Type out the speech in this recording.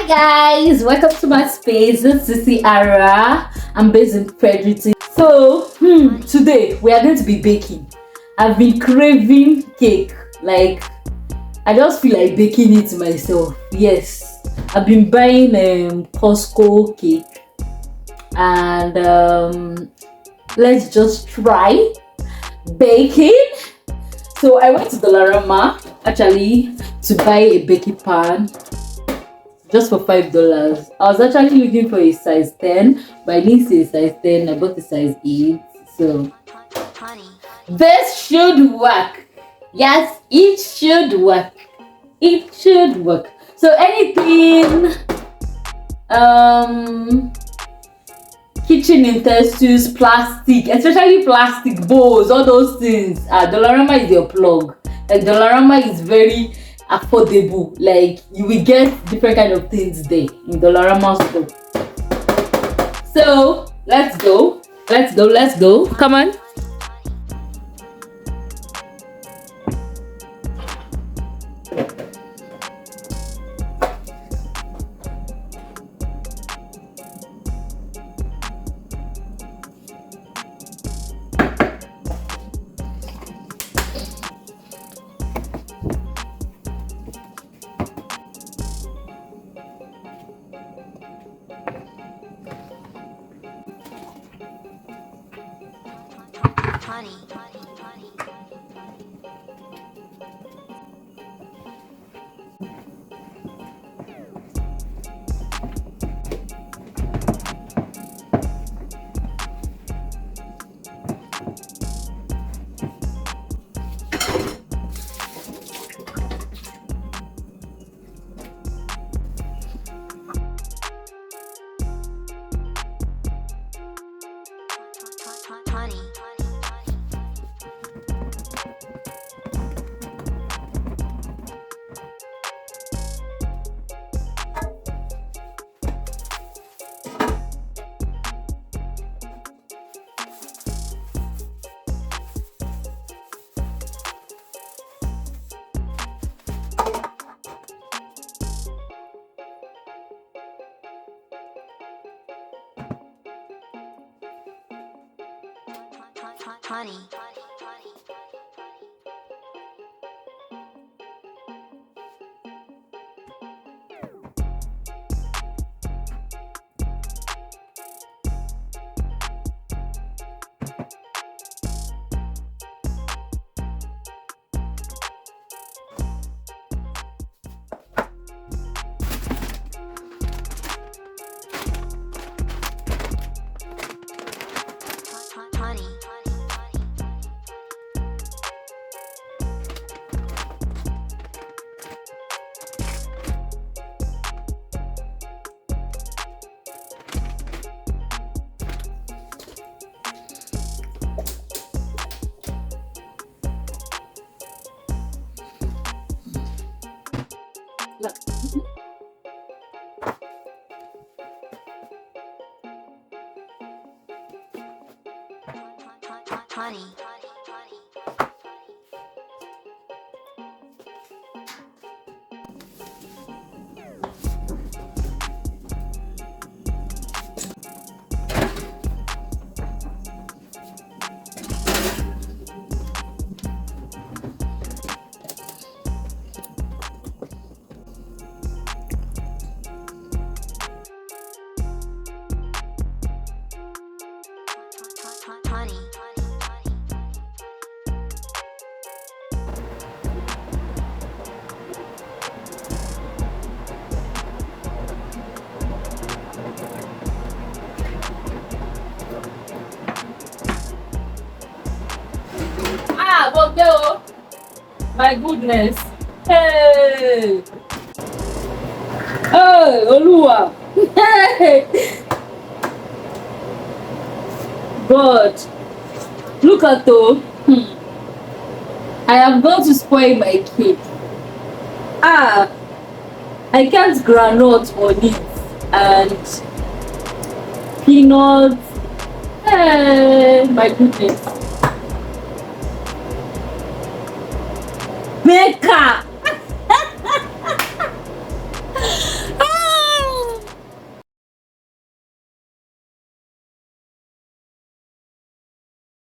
guys, welcome to my space. This is Ciara. I'm based in Fredericton. So, today we are going to be baking. I've been craving cake. Like, I just feel like baking it myself. Yes, I've been buying Costco cake, and let's just try baking. So I went to Dollarama actually to buy a baking pan just for $5. I was actually looking for a size 10, but I didn't see a size 10. I bought a size 8. So this should work. Yes, it should work. It should work. So anything kitchen utensils, plastic, especially plastic bowls, all those things. Dollarama is your plug. Like Dollarama is very affordable. Like you will get different kind of things there in Dollarama store. So let's go. Come on. Honey. Look. Honey. But my goodness. Hey, Olua. Hey, God, look at though. I am going to spoil my cake. I can't granite on it and peanuts. Hey, my goodness. Baker!